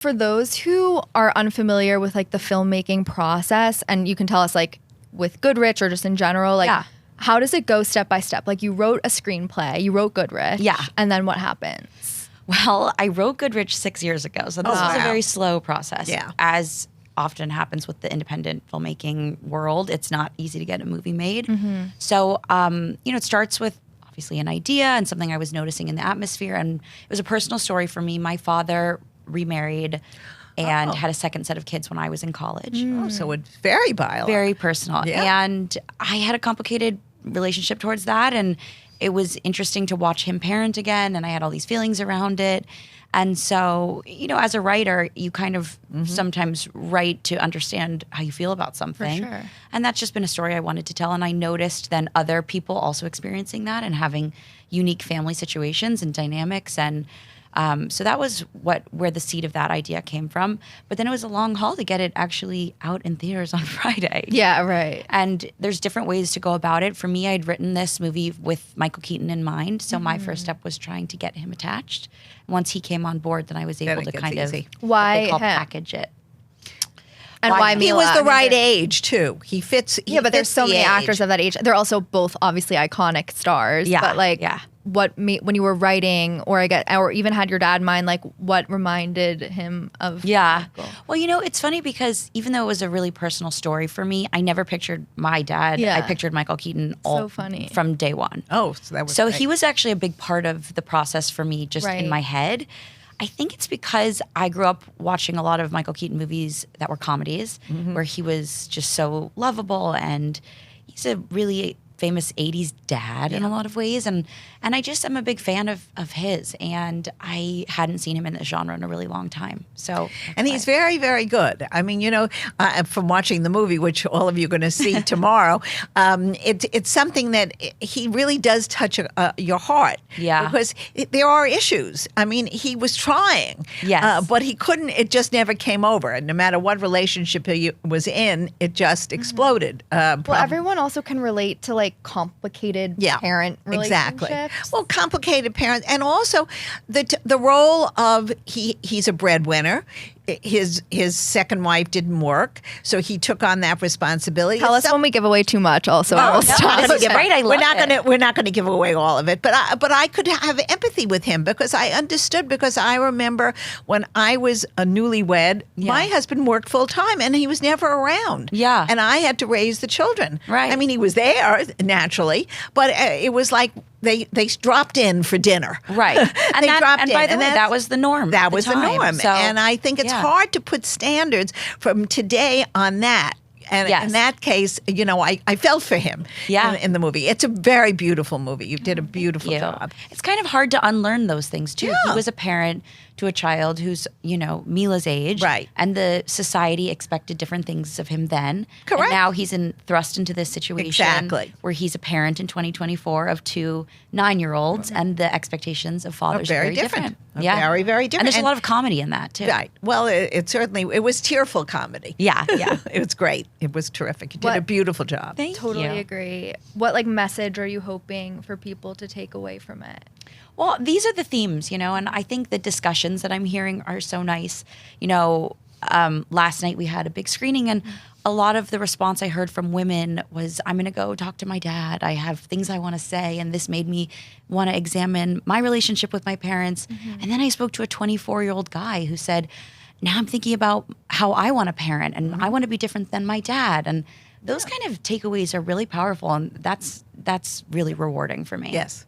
For those who are unfamiliar with like the filmmaking process, and you can tell us like with Goodrich or just in general, like how does it go step by step? Like you wrote a screenplay, you wrote Goodrich, and then what happens? Well, I wrote Goodrich 6 years ago, so this was a very slow process. Yeah. As often happens with the independent filmmaking world, it's not easy to get a movie made. So, it starts with obviously an idea and something I was noticing in the atmosphere, and it was a personal story for me. My father remarried and had a second set of kids when I was in college. Oh, so it's very biological. Very personal. Yeah. And I had a complicated relationship towards that, and it was interesting to watch him parent again, and I had all these feelings around it. And so, as a writer, you kind of sometimes write to understand how you feel about something. For sure. And that's just been a story I wanted to tell. And I noticed then other people also experiencing that and having unique family situations and dynamics. And so that was where the seed of that idea came from. But then it was a long haul to get it actually out in theaters on Friday. Yeah, right. And there's different ways to go about it. For me, I'd written this movie with Michael Keaton in mind. So my first step was trying to get him attached. Once he came on board, then I was able to kind of Why package it. And why Mila? He was the right age too. He fits. But there's so many actors of that age. They're also both obviously iconic stars. Yeah, but like, when you were writing, or even had your dad in mind, like what reminded him of? Michael? Well, it's funny because even though it was a really personal story for me, I never pictured my dad. I pictured Michael Keaton from day one. Oh, so that was so great. he was actually a big part of the process for me, just in my head. I think it's because I grew up watching a lot of Michael Keaton movies that were comedies, where he was just so lovable, and he's a really famous 80s dad in a lot of ways. And I just am a big fan of his, and I hadn't seen him in this genre in a really long time. So, and he's very, very good. I mean, from watching the movie, which all of you are going to see tomorrow, it's something that he really does touch your heart. Yeah. Because there are issues. I mean, he was trying. Yes. But he couldn't, it just never came over. And no matter what relationship he was in, it just exploded. Well, everyone also can relate to like complicated parent relationships. Exactly. Well, complicated parents, and also the role of he's a breadwinner. His second wife didn't work, so he took on that responsibility. Tell us when we give away too much. Also, we're not going to give away all of it, but I could have empathy with him because I understood. Because I remember when I was a newlywed, my husband worked full time and he was never around. Yeah, and I had to raise the children. Right. I mean, he was there naturally, but it was like they dropped in for dinner. Right. And by the way, that was the norm. That was the norm. So, and I think it's hard to put standards from today on that. And in that case, I felt for him in the movie. It's a very beautiful movie. You did a beautiful job. It's kind of hard to unlearn those things, too. Yeah. He was a parent to a child who's, Mila's age. Right. And the society expected different things of him then. Correct. And now he's thrust into this situation where he's a parent in 2024 of two 9-year-olds, and the expectations of fathers are very different. Very, very different. And there's a lot of comedy in that, too. Right. Well, it was tearful comedy. Yeah. It was great. It was terrific. You did a beautiful job. Thank you. Totally agree. What message are you hoping for people to take away from it? Well, these are the themes, and I think the discussions that I'm hearing are so nice. Last night we had a big screening, and a lot of the response I heard from women was, I'm going to go talk to my dad. I have things I want to say, and this made me want to examine my relationship with my parents. And then I spoke to a 24-year-old guy who said, now I'm thinking about how I want to parent, and I want to be different than my dad. And those kind of takeaways are really powerful, and that's really rewarding for me. Yes.